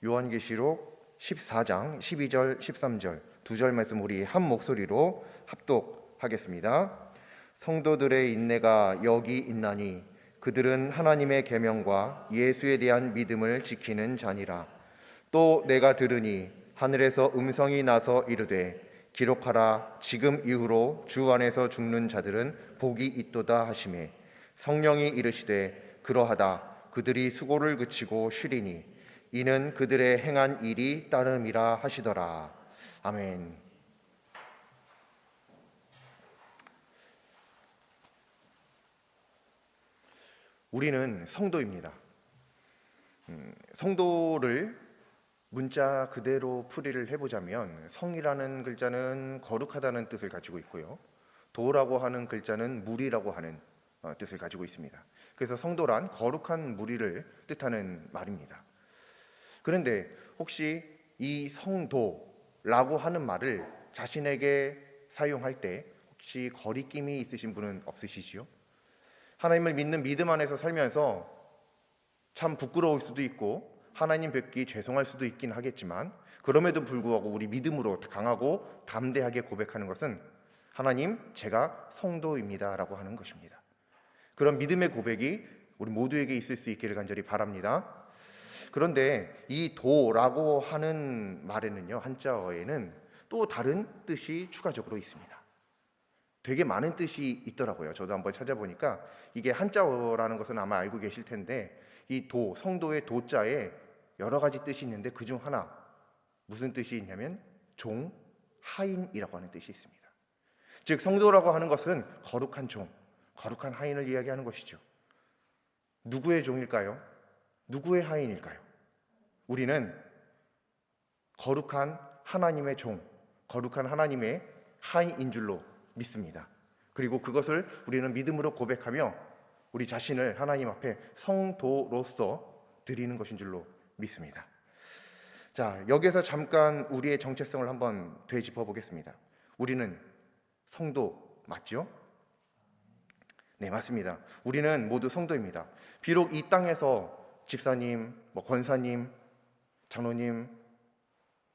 요한계시록 14장 12절 13절 두 절 말씀 우리 한 목소리로 합독하겠습니다. 성도들의 인내가 여기 있나니 그들은 하나님의 계명과 예수에 대한 믿음을 지키는 자니라. 또 내가 들으니 하늘에서 음성이 나서 이르되 기록하라. 지금 이후로 주 안에서 죽는 자들은 복이 있도다 하시매 성령이 이르시되 그러하다. 그들이 수고를 그치고 쉬리니 이는 그들의 행한 일이 따름이라 하시더라. 아멘. 우리는 성도입니다. 성도를 문자 그대로 풀이를 해보자면 성이라는 글자는 거룩하다는 뜻을 가지고 있고요, 도라고 하는 글자는 무리라고 하는 뜻을 가지고 있습니다. 그래서 성도란 거룩한 무리를 뜻하는 말입니다. 그런데 혹시 이 성도라고 하는 말을 자신에게 사용할 때 혹시 거리낌이 있으신 분은 없으시지요? 하나님을 믿는 믿음 안에서 살면서 참 부끄러울 수도 있고 하나님 뵙기 죄송할 수도 있긴 하겠지만, 그럼에도 불구하고 우리 믿음으로 강하고 담대하게 고백하는 것은 하나님, 제가 성도입니다 라고 하는 것입니다. 그런 믿음의 고백이 우리 모두에게 있을 수 있기를 간절히 바랍니다. 그런데 이 도라고 하는 말에는요, 한자어에는 또 다른 뜻이 추가적으로 있습니다. 되게 많은 뜻이 있더라고요. 저도 한번 찾아보니까 이게 한자어라는 것은 아마 알고 계실 텐데, 이 도, 성도의 도자에 여러 가지 뜻이 있는데 그 중 하나, 무슨 뜻이 있냐면 종, 하인이라고 하는 뜻이 있습니다. 즉 성도라고 하는 것은 거룩한 종, 거룩한 하인을 이야기하는 것이죠. 누구의 종일까요? 누구의 하인일까요? 우리는 거룩한 하나님의 종, 거룩한 하나님의 하인인 줄로 믿습니다. 그리고 그것을 우리는 믿음으로 고백하며 우리 자신을 하나님 앞에 성도로서 드리는 것인 줄로 믿습니다. 자, 여기서 잠깐 우리의 정체성을 한번 되짚어 보겠습니다. 우리는 성도 맞죠? 네, 맞습니다. 우리는 모두 성도입니다. 비록 이 땅에서 집사님, 권사님, 장로님,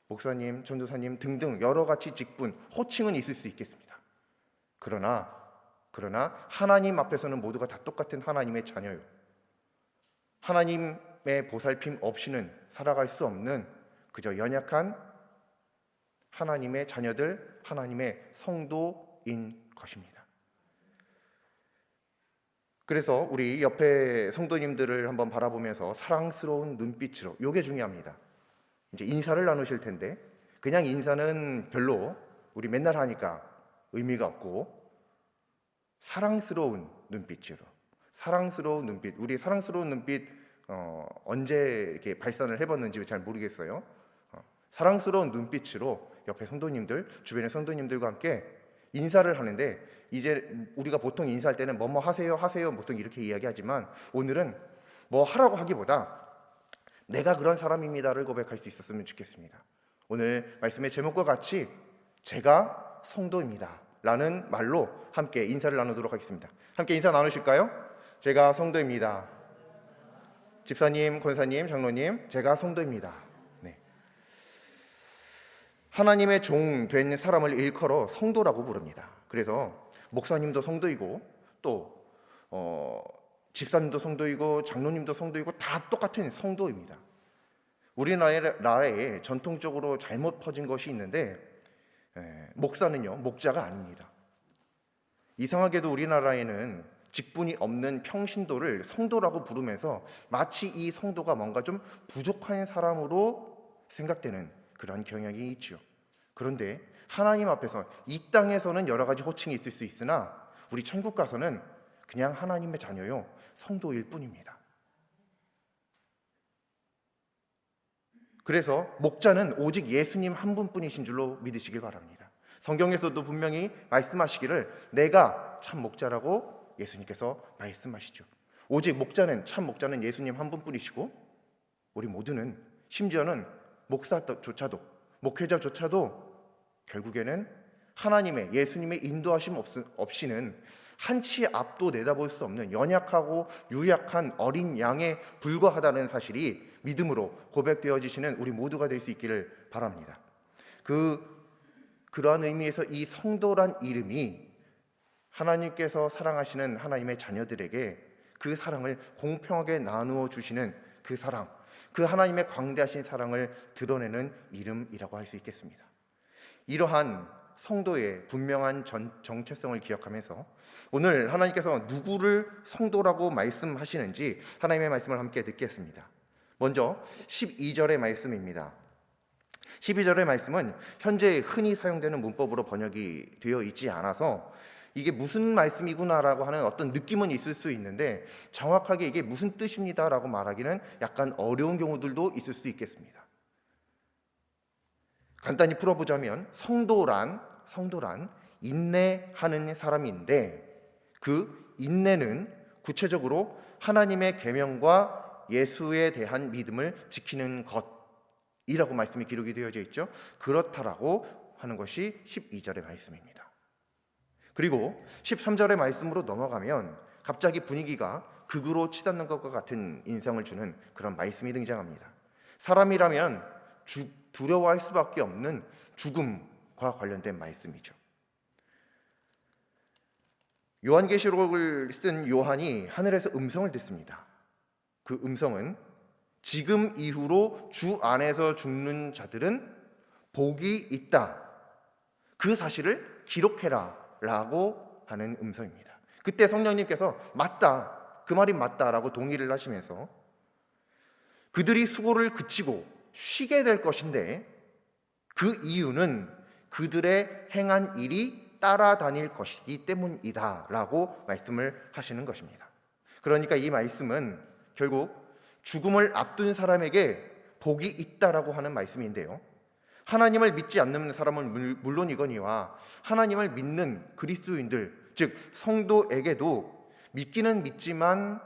목사님, 전도사님 등등 여러 가지 직분, 호칭은 있을 수 있겠습니다. 그러나 하나님 앞에서는 모두가 다 똑같은 하나님의 자녀요. 하나님의 보살핌 없이는 살아갈 수 없는 그저 연약한 하나님의 자녀들, 하나님의 성도인 것입니다. 그래서 우리 옆에 성도님들을 한번 바라보면서 사랑스러운 눈빛으로, 이게 중요합니다. 이제 인사를 나누실 텐데 그냥 인사는 별로 우리 맨날 하니까 의미가 없고, 사랑스러운 눈빛으로, 사랑스러운 눈빛, 우리 사랑스러운 눈빛 언제 이렇게 발산을 해봤는지 잘 모르겠어요. 사랑스러운 눈빛으로 옆에 성도님들, 주변의 성도님들과 함께 인사를 하는데, 이제 우리가 보통 인사할 때는 뭐뭐 하세요 보통 이렇게 이야기하지만, 오늘은 뭐 하라고 하기보다 내가 그런 사람입니다를 고백할 수 있었으면 좋겠습니다. 오늘 말씀의 제목과 같이 제가 성도입니다 라는 말로 함께 인사를 나누도록 하겠습니다. 함께 인사 나누실까요? 제가 성도입니다. 집사님, 권사님, 장로님, 제가 성도입니다. 네. 하나님의 종 된 사람을 일컬어 성도라고 부릅니다. 그래서 목사님도 성도이고, 또 집사님도 성도이고, 장로님도 성도이고, 다 똑같은 성도입니다. 우리나라에 전통적으로 잘못 퍼진 것이 있는데, 목사는요, 목자가 아닙니다. 이상하게도 우리나라에는 직분이 없는 평신도를 성도라고 부르면서 마치 이 성도가 뭔가 좀 부족한 사람으로 생각되는 그런 경향이 있죠. 그런데 하나님 앞에서, 이 땅에서는 여러 가지 호칭이 있을 수 있으나 우리 천국 가서는 그냥 하나님의 자녀요, 성도일 뿐입니다. 그래서 목자는 오직 예수님 한 분뿐이신 줄로 믿으시길 바랍니다. 성경에서도 분명히 말씀하시기를 내가 참 목자라고 예수님께서 말씀하시죠. 오직 목자는, 참 목자는 예수님 한 분뿐이시고, 우리 모두는, 심지어는 목사조차도, 목회자조차도 결국에는 하나님의, 예수님의 인도하심 없이는 한치 앞도 내다볼 수 없는 연약하고 유약한 어린 양에 불과하다는 사실이 믿음으로 고백되어지시는 우리 모두가 될 수 있기를 바랍니다. 그러한 의미에서 이 성도란 이름이 하나님께서 사랑하시는 하나님의 자녀들에게 그 사랑을 공평하게 나누어 주시는 그 사랑, 그 하나님의 광대하신 사랑을 드러내는 이름이라고 할 수 있겠습니다. 이러한 성도의 분명한 정체성을 기억하면서 오늘 하나님께서 누구를 성도라고 말씀하시는지 하나님의 말씀을 함께 듣겠습니다. 먼저 12절의 말씀입니다. 12절의 말씀은 현재 흔히 사용되는 문법으로 번역이 되어 있지 않아서 이게 무슨 말씀이구나라고 하는 어떤 느낌은 있을 수 있는데 정확하게 이게 무슨 뜻입니다라고 말하기는 약간 어려운 경우들도 있을 수 있겠습니다. 간단히 풀어보자면 성도란 인내하는 사람인데 그 인내는 구체적으로 하나님의 계명과 예수에 대한 믿음을 지키는 것이라고 말씀이 기록이 되어져 있죠. 그렇다라고 하는 것이 12절의 말씀입니다. 그리고 13절의 말씀으로 넘어가면 갑자기 분위기가 극으로 치닫는 것과 같은 인상을 주는 그런 말씀이 등장합니다. 사람이라면 두려워할 수밖에 없는 죽음과 관련된 말씀이죠. 요한계시록을 쓴 요한이 하늘에서 음성을 듣습니다. 그 음성은 지금 이후로 주 안에서 죽는 자들은 복이 있다. 그 사실을 기록해라 라고 하는 음성입니다. 그때 성령님께서 맞다, 그 말이 맞다라고 동의를 하시면서 그들이 수고를 그치고 쉬게 될 것인데 그 이유는 그들의 행한 일이 따라다닐 것이기 때문이다 라고 말씀을 하시는 것입니다. 그러니까 이 말씀은 결국 죽음을 앞둔 사람에게 복이 있다라고 하는 말씀인데요, 하나님을 믿지 않는 사람은 물론이거니와 하나님을 믿는 그리스도인들, 즉 성도에게도 믿기는 믿지만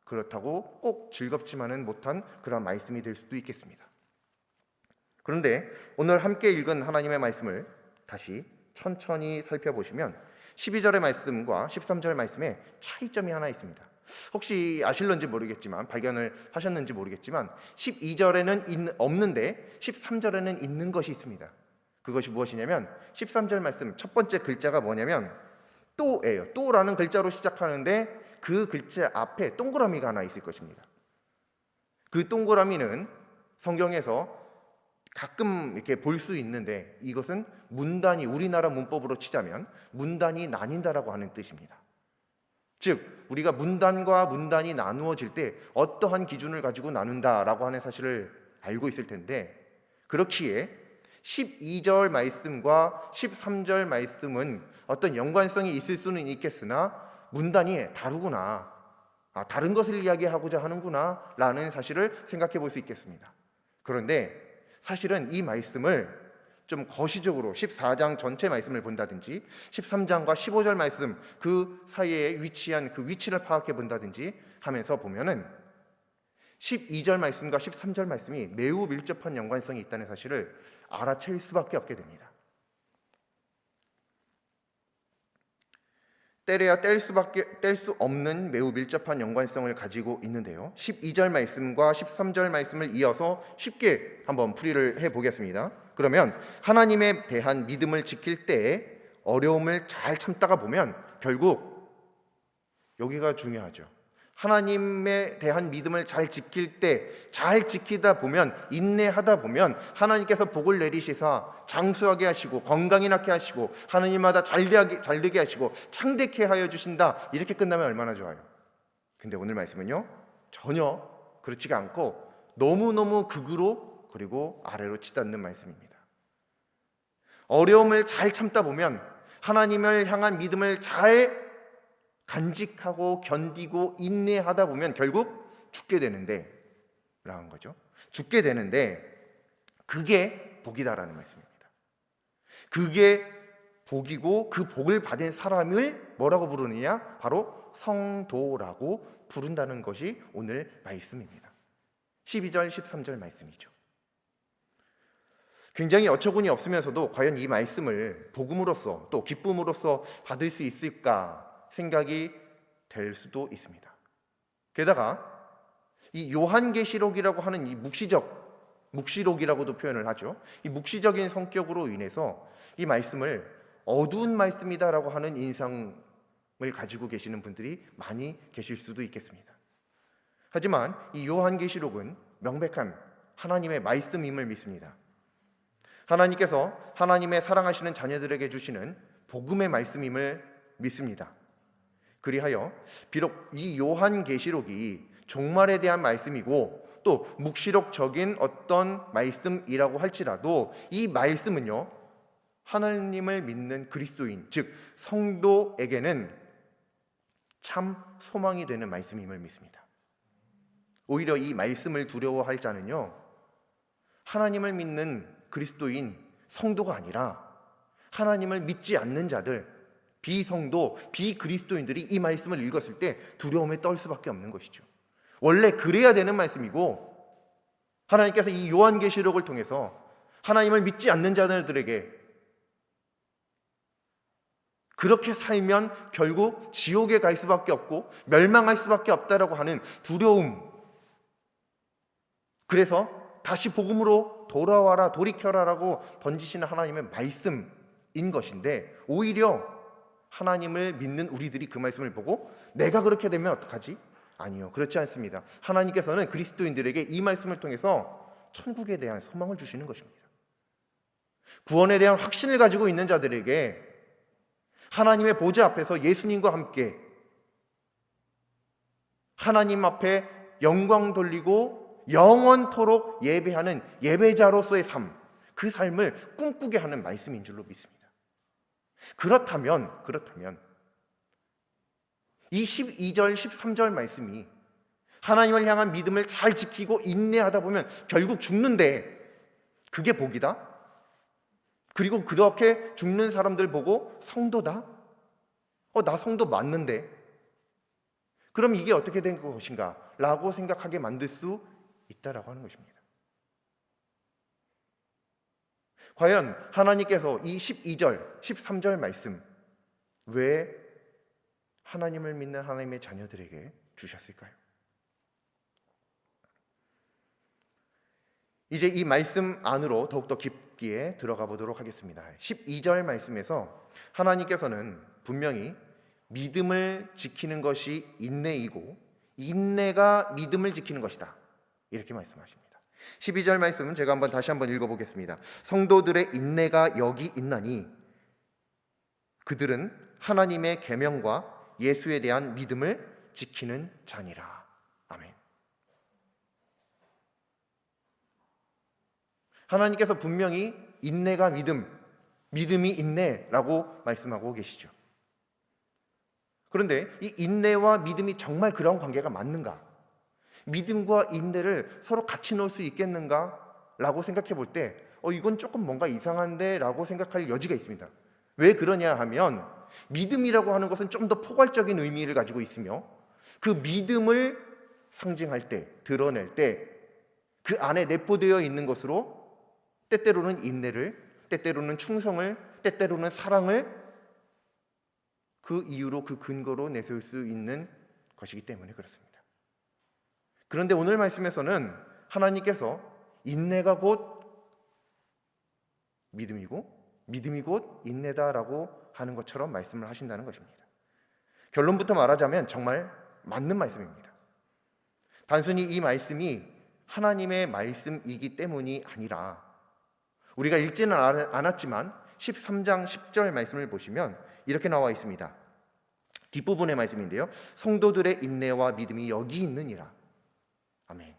그렇다고 꼭 즐겁지만은 못한 그런 말씀이 될 수도 있겠습니다. 그런데 오늘 함께 읽은 하나님의 말씀을 다시 천천히 살펴보시면 12절의 말씀과 13절 말씀에 차이점이 하나 있습니다. 혹시 아실런지 모르겠지만, 발견을 하셨는지 모르겠지만 12절에는 없는데 13절에는 있는 것이 있습니다. 그것이 무엇이냐면 13절 말씀 첫 번째 글자가 뭐냐면 또예요. 또라는 글자로 시작하는데 그 글자 앞에 동그라미가 하나 있을 것입니다. 그 동그라미는 성경에서 가끔 이렇게 볼 수 있는데 이것은 문단이, 우리나라 문법으로 치자면 문단이 나뉜다라고 하는 뜻입니다. 즉 우리가 문단과 문단이 나누어질 때 어떠한 기준을 가지고 나눈다라고 하는 사실을 알고 있을 텐데, 그렇기에 12절 말씀과 13절 말씀은 어떤 연관성이 있을 수는 있겠으나 문단이 다르구나, 다른 것을 이야기하고자 하는구나 라는 사실을 생각해 볼 수 있겠습니다. 그런데 사실은 이 말씀을 좀 거시적으로 14장 전체 말씀을 본다든지 13장과 15절 말씀 그 사이에 위치한 그 위치를 파악해 본다든지 하면서 보면은 12절 말씀과 13절 말씀이 매우 밀접한 연관성이 있다는 사실을 알아챌 수밖에 없게 됩니다. 떼려야 뗄 수 없는 매우 밀접한 연관성을 가지고 있는데요, 12절 말씀과 13절 말씀을 이어서 쉽게 한번 풀이를 해보겠습니다. 그러면 하나님에 대한 믿음을 지킬 때 어려움을 잘 참다가 보면 결국 여기가 중요하죠. 하나님에 대한 믿음을 잘 지킬 때, 잘 지키다 보면, 인내하다 보면 하나님께서 복을 내리시사 장수하게 하시고 건강히 낳게 하시고 하나님마다 잘 되게 하시고 창대케 하여 주신다, 이렇게 끝나면 얼마나 좋아요. 근데 오늘 말씀은요, 전혀 그렇지가 않고 너무너무 극으로 그리고 아래로 치닫는 말씀입니다. 어려움을 잘 참다 보면, 하나님을 향한 믿음을 잘 간직하고 견디고 인내하다 보면 결국 죽게 되는데 라는 거죠. 죽게 되는데 그게 복이다라는 말씀입니다. 그게 복이고 그 복을 받은 사람을 뭐라고 부르느냐? 바로 성도라고 부른다는 것이 오늘 말씀입니다. 12절 13절 말씀이죠. 굉장히 어처구니 없으면서도 과연 이 말씀을 복음으로써 또 기쁨으로써 받을 수 있을까 생각이 될 수도 있습니다. 게다가 이 요한계시록이라고 하는 이 묵시록이라고도 표현을 하죠. 이 묵시적인 성격으로 인해서 이 말씀을 어두운 말씀이다라고 하는 인상을 가지고 계시는 분들이 많이 계실 수도 있겠습니다. 하지만 이 요한계시록은 명백한 하나님의 말씀임을 믿습니다. 하나님께서 하나님의 사랑하시는 자녀들에게 주시는 복음의 말씀임을 믿습니다. 그리하여 비록 이 요한계시록이 종말에 대한 말씀이고 또 묵시록적인 어떤 말씀이라고 할지라도 이 말씀은요, 하나님을 믿는 그리스도인, 즉 성도에게는 참 소망이 되는 말씀임을 믿습니다. 오히려 이 말씀을 두려워할 자는요, 하나님을 믿는 그리스도인 성도가 아니라 하나님을 믿지 않는 자들, 비성도, 비그리스도인들이 이 말씀을 읽었을 때 두려움에 떨 수밖에 없는 것이죠. 원래 그래야 되는 말씀이고, 하나님께서 이 요한계시록을 통해서 하나님을 믿지 않는 자들에게 그렇게 살면 결국 지옥에 갈 수밖에 없고 멸망할 수밖에 없다라고 하는 두려움, 그래서 다시 복음으로 돌아와라, 돌이켜라라고 던지시는 하나님의 말씀인 것인데, 오히려 하나님을 믿는 우리들이 그 말씀을 보고 내가 그렇게 되면 어떡하지? 아니요, 그렇지 않습니다. 하나님께서는 그리스도인들에게 이 말씀을 통해서 천국에 대한 소망을 주시는 것입니다. 구원에 대한 확신을 가지고 있는 자들에게 하나님의 보좌 앞에서 예수님과 함께 하나님 앞에 영광 돌리고 영원토록 예배하는 예배자로서의 삶, 그 삶을 꿈꾸게 하는 말씀인 줄로 믿습니다. 그렇다면 이 12절, 13절 말씀이 하나님을 향한 믿음을 잘 지키고 인내하다 보면 결국 죽는데 그게 복이다? 그리고 그렇게 죽는 사람들 보고 성도다? 나 성도 맞는데? 그럼 이게 어떻게 된 것인가? 라고 생각하게 만들 수 있다라고 하는 것입니다. 과연 하나님께서 이 12절, 13절 말씀 왜 하나님을 믿는 하나님의 자녀들에게 주셨을까요? 이제 이 말씀 안으로 더욱더 깊게 들어가 보도록 하겠습니다. 12절 말씀에서 하나님께서는 분명히 믿음을 지키는 것이 인내이고 인내가 믿음을 지키는 것이다, 이렇게 말씀하십니다. 12절 말씀은 제가 다시 한번 읽어보겠습니다. 성도들의 인내가 여기 있나니 그들은 하나님의 계명과 예수에 대한 믿음을 지키는 자니라. 아멘. 하나님께서 분명히 인내가 믿음, 믿음이 인내라고 말씀하고 계시죠. 그런데 이 인내와 믿음이 정말 그런 관계가 맞는가? 믿음과 인내를 서로 같이 놓을 수 있겠는가? 라고 생각해 볼 때 이건 조금 뭔가 이상한데 라고 생각할 여지가 있습니다. 왜 그러냐 하면 믿음이라고 하는 것은 좀 더 포괄적인 의미를 가지고 있으며 그 믿음을 상징할 때, 드러낼 때 그 안에 내포되어 있는 것으로 때때로는 인내를, 때때로는 충성을, 때때로는 사랑을 그 이유로, 그 근거로 내세울 수 있는 것이기 때문에 그렇습니다. 그런데 오늘 말씀에서는 하나님께서 인내가 곧 믿음이고 믿음이 곧 인내다라고 하는 것처럼 말씀을 하신다는 것입니다. 결론부터 말하자면 정말 맞는 말씀입니다. 단순히 이 말씀이 하나님의 말씀이기 때문이 아니라 우리가 읽지는 않았지만 13장 10절 말씀을 보시면 이렇게 나와 있습니다. 뒷부분의 말씀인데요, 성도들의 인내와 믿음이 여기 있느니라. 아멘.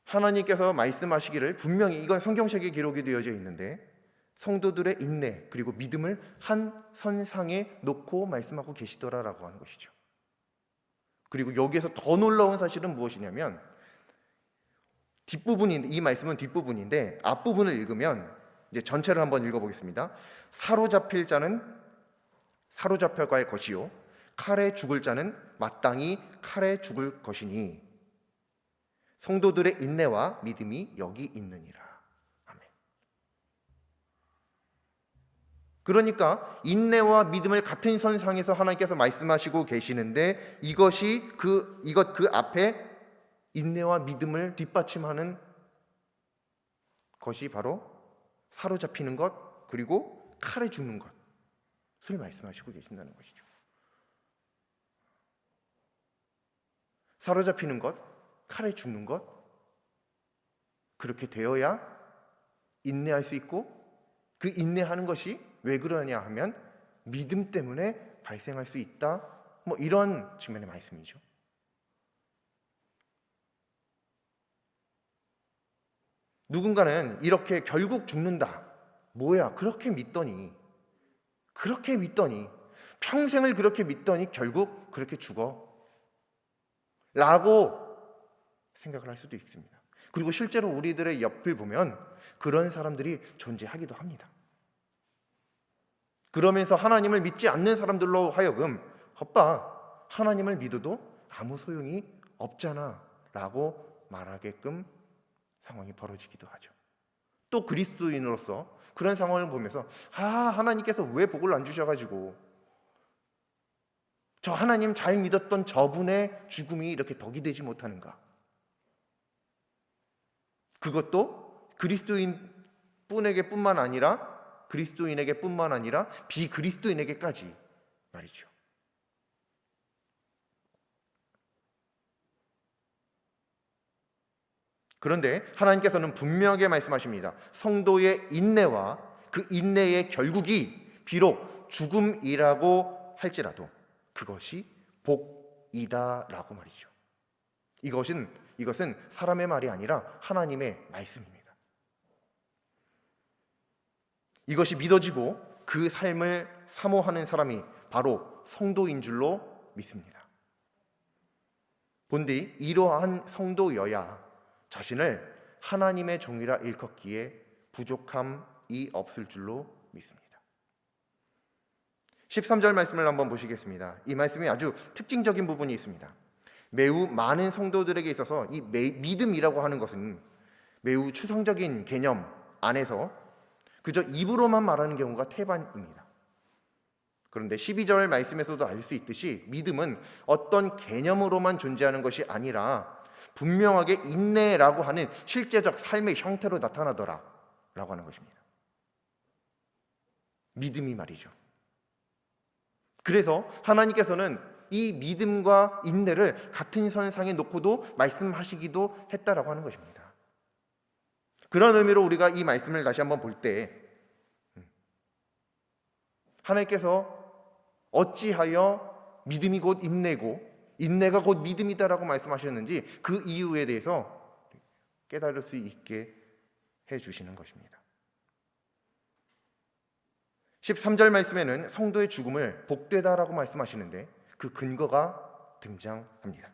하나님께서 말씀하시기를 분명히, 이건 성경책에 기록이 되어져 있는데 성도들의 인내 그리고 믿음을 한 선상에 놓고 말씀하고 계시더라라고 하는 것이죠. 그리고 여기에서 더 놀라운 사실은 무엇이냐면 뒷부분인데, 이 말씀은 뒷부분인데 앞부분을 읽으면 이제 전체를 한번 읽어보겠습니다. 사로잡힐 자는 사로잡혀 갈 것이요 칼에 죽을 자는 마땅히 칼에 죽을 것이니 성도들의 인내와 믿음이 여기 있느니라. 아멘. 그러니까 인내와 믿음을 같은 선상에서 하나님께서 말씀하시고 계시는데, 이것 그 앞에 인내와 믿음을 뒷받침하는 것이 바로 사로잡히는 것, 그리고 칼에 죽는 것을 말씀하시고 계신다는 것이죠. 사로잡히는 것, 칼에 죽는 것, 그렇게 되어야 인내할 수 있고, 그 인내하는 것이 왜 그러냐 하면 믿음 때문에 발생할 수 있다, 이런 측면의 말씀이죠. 누군가는 이렇게 결국 죽는다, 뭐야 그렇게 믿더니 평생을 그렇게 믿더니 결국 그렇게 죽어 라고 생각을 할 수도 있습니다. 그리고 실제로 우리들의 옆을 보면 그런 사람들이 존재하기도 합니다. 그러면서 하나님을 믿지 않는 사람들로 하여금 겉봐, 하나님을 믿어도 아무 소용이 없잖아 라고 말하게끔 상황이 벌어지기도 하죠. 또 그리스도인으로서 그런 상황을 보면서 하나님께서 왜 복을 안 주셔가지고 저 하나님 잘 믿었던 저분의 죽음이 이렇게 덕이 되지 못하는가. 그것도 그리스도인에게뿐만 아니라 비그리스도인에게까지 말이죠. 그런데 하나님께서는 분명하게 말씀하십니다. 성도의 인내와 그 인내의 결국이 비록 죽음이라고 할지라도 그것이 복이다라고 말이죠. 이것은 사람의 말이 아니라 하나님의 말씀입니다. 이것이 믿어지고 그 삶을 사모하는 사람이 바로 성도인 줄로 믿습니다. 본디 이러한 성도여야 자신을 하나님의 종이라 일컫기에 부족함이 없을 줄로 믿습니다. 13절 말씀을 한번 보시겠습니다. 이 말씀이 아주 특징적인 부분이 있습니다. 매우 많은 성도들에게 있어서 이 믿음이라고 하는 것은 매우 추상적인 개념 안에서 그저 입으로만 말하는 경우가 태반입니다. 그런데 12절 말씀에서도 알 수 있듯이 믿음은 어떤 개념으로만 존재하는 것이 아니라 분명하게 인내라고 하는 실제적 삶의 형태로 나타나더라 라고 하는 것입니다. 믿음이 말이죠. 그래서 하나님께서는 이 믿음과 인내를 같은 선상에 놓고도 말씀하시기도 했다라고 하는 것입니다. 그런 의미로 우리가 이 말씀을 다시 한번 볼 때 하나님께서 어찌하여 믿음이 곧 인내고 인내가 곧 믿음이다라고 말씀하셨는지 그 이유에 대해서 깨달을 수 있게 해주시는 것입니다. 13절 말씀에는 성도의 죽음을 복되다라고 말씀하시는데 그 근거가 등장합니다.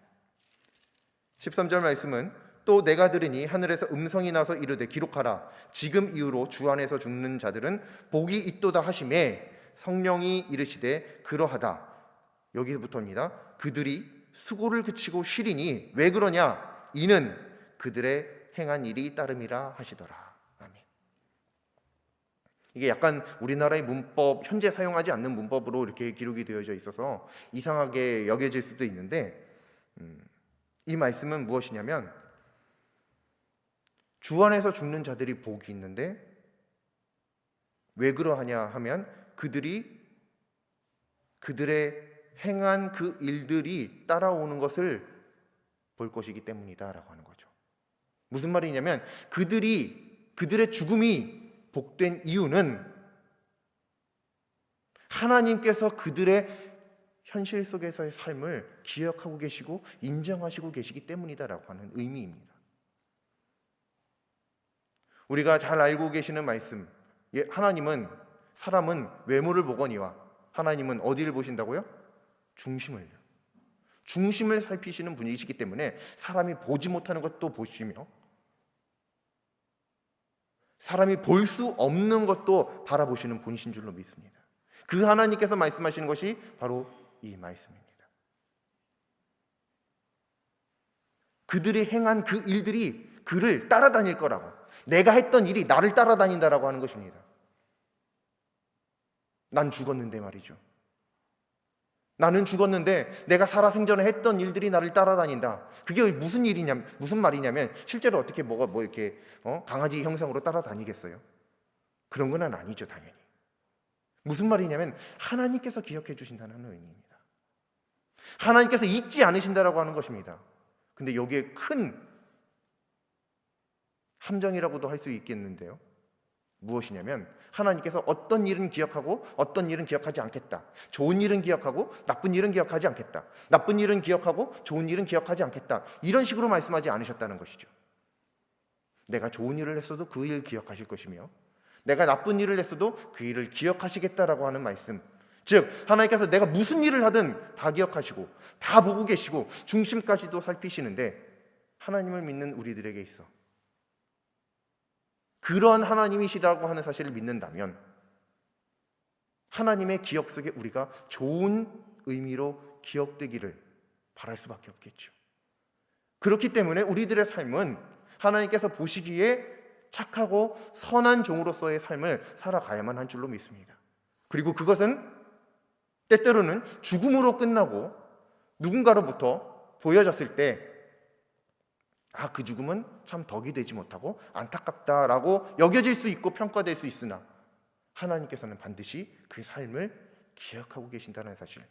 13절 말씀은 또 내가 들으니 하늘에서 음성이 나서 이르되 기록하라 지금 이후로 주 안에서 죽는 자들은 복이 있도다 하시매 성령이 이르시되 그러하다. 여기부터입니다. 그들이 수고를 그치고 쉬리니 왜 그러냐 이는 그들의 행한 일이 따름이라 하시더라. 아멘. 이게 약간 우리나라의 문법, 현재 사용하지 않는 문법으로 이렇게 기록이 되어져 있어서 이상하게 여겨질 수도 있는데 이 말씀은 무엇이냐면 주 안에서 죽는 자들이 복이 있는데 왜 그러하냐 하면 그들의 행한 그 일들이 따라오는 것을 볼 것이기 때문이다라고 하는 거죠. 무슨 말이냐면 그들의 죽음이 복된 이유는 하나님께서 그들의 현실 속에서의 삶을 기억하고 계시고 인정하시고 계시기 때문이다라고 하는 의미입니다. 우리가 잘 알고 계시는 말씀, 하나님은 사람은 외모를 보거니와 하나님은 어디를 보신다고요? 중심을 살피시는 분이시기 때문에 사람이 보지 못하는 것도 보시며 사람이 볼 수 없는 것도 바라보시는 분이신 줄로 믿습니다. 그 하나님께서 말씀하시는 것이 바로 이 말씀입니다. 그들이 행한 그 일들이 그를 따라다닐 거라고, 내가 했던 일이 나를 따라다닌다라고 하는 것입니다. 난 죽었는데 말이죠. 나는 죽었는데 내가 살아생전에 했던 일들이 나를 따라다닌다. 그게 무슨 일이냐, 무슨 말이냐면 실제로 어떻게 뭐가 뭐 이렇게 강아지 형상으로 따라다니겠어요? 그런 건 아니죠, 당연히. 무슨 말이냐면 하나님께서 기억해 주신다는 의미입니다. 하나님께서 잊지 않으신다라고 하는 것입니다. 근데 여기에 큰 함정이라고도 할 수 있겠는데요. 무엇이냐면 하나님께서 어떤 일은 기억하고 어떤 일은 기억하지 않겠다. 좋은 일은 기억하고 나쁜 일은 기억하지 않겠다. 나쁜 일은 기억하고 좋은 일은 기억하지 않겠다. 이런 식으로 말씀하지 않으셨다는 것이죠. 내가 좋은 일을 했어도 그 일을 기억하실 것이며 내가 나쁜 일을 했어도 그 일을 기억하시겠다라고 하는 말씀. 즉 하나님께서 내가 무슨 일을 하든 다 기억하시고 다 보고 계시고 중심까지도 살피시는데 하나님을 믿는 우리들에게 있어 그런 하나님이시라고 하는 사실을 믿는다면 하나님의 기억 속에 우리가 좋은 의미로 기억되기를 바랄 수밖에 없겠죠. 그렇기 때문에 우리들의 삶은 하나님께서 보시기에 착하고 선한 종으로서의 삶을 살아가야만 한 줄로 믿습니다. 그리고 그것은 때때로는 죽음으로 끝나고 누군가로부터 보여졌을 때 그 죽음은 참 덕이 되지 못하고 안타깝다라고 여겨질 수 있고 평가될 수 있으나 하나님께서는 반드시 그 삶을 기억하고 계신다는 사실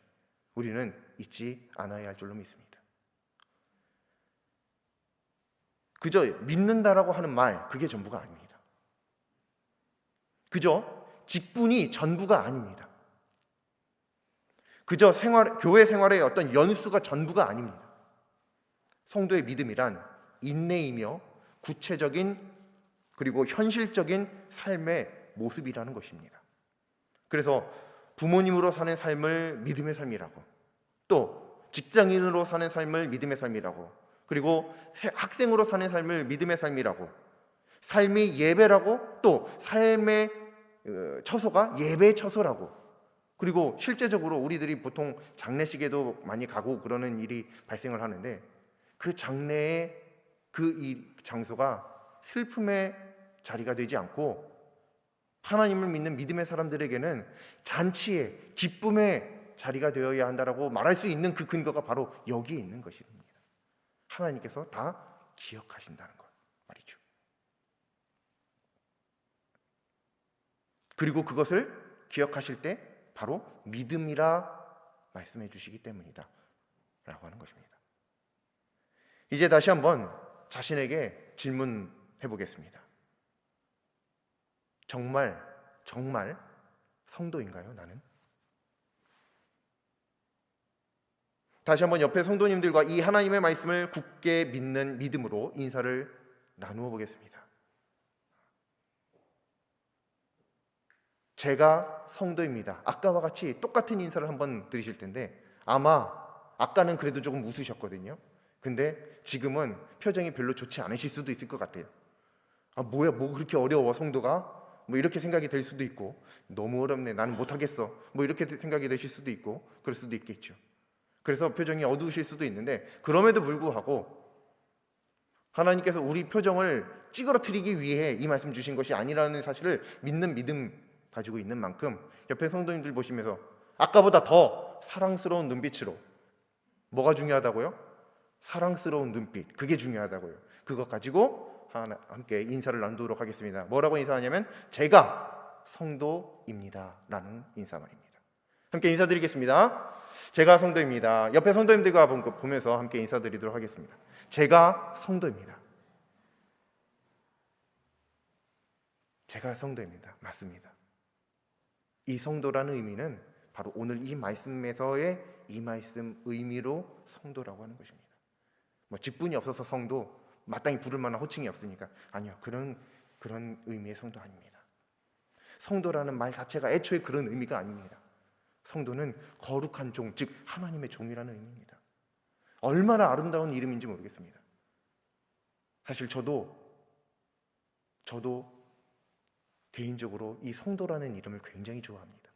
우리는 잊지 않아야 할 줄로 믿습니다. 그저 믿는다라고 하는 말 그게 전부가 아닙니다. 그저 직분이 전부가 아닙니다. 그저 교회 생활의 어떤 연수가 전부가 아닙니다. 성도의 믿음이란 인내이며 구체적인 그리고 현실적인 삶의 모습이라는 것입니다. 그래서 부모님으로 사는 삶을 믿음의 삶이라고, 또 직장인으로 사는 삶을 믿음의 삶이라고, 그리고 학생으로 사는 삶을 믿음의 삶이라고, 삶이 예배라고, 또 삶의 처소가 예배의 처소라고, 그리고 실제적으로 우리들이 보통 장례식에도 많이 가고 그러는 일이 발생을 하는데 그 장례의 이 장소가 슬픔의 자리가 되지 않고 하나님을 믿는 믿음의 사람들에게는 잔치의 기쁨의 자리가 되어야 한다라고 말할 수 있는 그 근거가 바로 여기에 있는 것입니다. 하나님께서 다 기억하신다는 것 말이죠. 그리고 그것을 기억하실 때 바로 믿음이라 말씀해 주시기 때문이다 라고 하는 것입니다. 이제 다시 한번 자신에게 질문해 보겠습니다. 정말 성도인가요, 나는? 다시 한번 옆에 성도님들과 이 하나님의 말씀을 굳게 믿는 믿음으로 인사를 나누어 보겠습니다. 제가 성도입니다. 아까와 같이 똑같은 인사를 한번 드리실 텐데 아마 아까는 그래도 조금 웃으셨거든요. 근데 지금은 표정이 별로 좋지 않으실 수도 있을 것 같아요. 뭐야, 뭐 그렇게 어려워 성도가? 뭐 이렇게 생각이 될 수도 있고 너무 어렵네, 나는 못하겠어, 뭐 이렇게 생각이 되실 수도 있고 그럴 수도 있겠죠. 그래서 표정이 어두우실 수도 있는데 그럼에도 불구하고 하나님께서 우리 표정을 찌그러뜨리기 위해 이 말씀 주신 것이 아니라는 사실을 믿는 믿음 가지고 있는 만큼 옆에 성도님들 보시면서 아까보다 더 사랑스러운 눈빛으로, 뭐가 중요하다고요? 사랑스러운 눈빛, 그게 중요하다고요. 그것 가지고 함께 인사를 나누도록 하겠습니다. 뭐라고 인사하냐면 제가 성도입니다 라는 인사 말입니다. 함께 인사드리겠습니다. 제가 성도입니다. 옆에 성도님들과 보면서 함께 인사드리도록 하겠습니다. 제가 성도입니다. 제가 성도입니다. 맞습니다. 이 성도라는 의미는 바로 오늘 이 말씀에서의 이 말씀 의미로 성도라고 하는 것입니다. 뭐 직분이 없어서 성도, 마땅히 부를 만한 호칭이 없으니까, 아니요, 그런 의미의 성도 아닙니다. 성도라는 말 자체가 애초에 그런 의미가 아닙니다. 성도는 거룩한 종, 즉 하나님의 종이라는 의미입니다. 얼마나 아름다운 이름인지 모르겠습니다. 사실 저도 개인적으로 이 성도라는 이름을 굉장히 좋아합니다.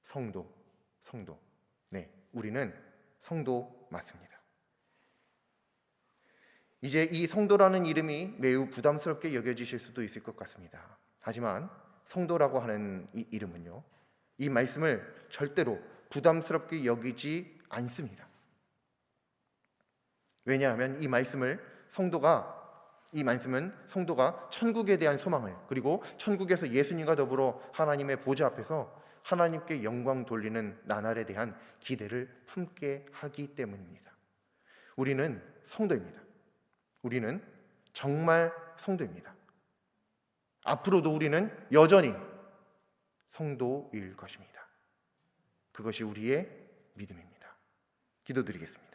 성도. 네, 우리는 성도 맞습니다. 이제 이 성도라는 이름이 매우 부담스럽게 여겨지실 수도 있을 것 같습니다. 하지만 성도라고 하는 이 이름은요, 이 말씀을 절대로 부담스럽게 여기지 않습니다. 왜냐하면 이 말씀은 성도가 천국에 대한 소망을, 그리고 천국에서 예수님과 더불어 하나님의 보좌 앞에서 하나님께 영광 돌리는 나날에 대한 기대를 품게 하기 때문입니다. 우리는 성도입니다. 우리는 정말 성도입니다. 앞으로도 우리는 여전히 성도일 것입니다. 그것이 우리의 믿음입니다. 기도드리겠습니다.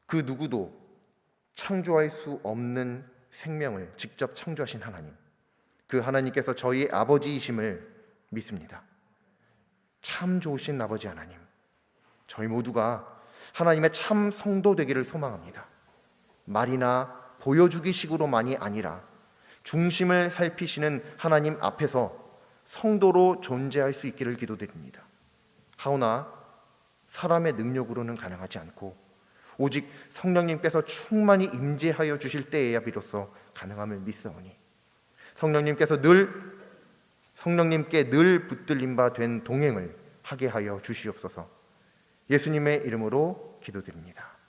그 누구도 창조할 수 없는 생명을 직접 창조하신 하나님, 그 하나님께서 저희의 아버지이심을 믿습니다. 참 좋으신 아버지 하나님, 저희 모두가 하나님의 참 성도 되기를 소망합니다. 말이나 보여주기식으로만이 아니라 중심을 살피시는 하나님 앞에서 성도로 존재할 수 있기를 기도드립니다. 하오나 사람의 능력으로는 가능하지 않고 오직 성령님께서 충만히 임재하여 주실 때에야 비로소 가능함을 믿사오니 성령님께 늘 붙들림 바 된 동행을 하게 하여 주시옵소서. 예수님의 이름으로 기도드립니다.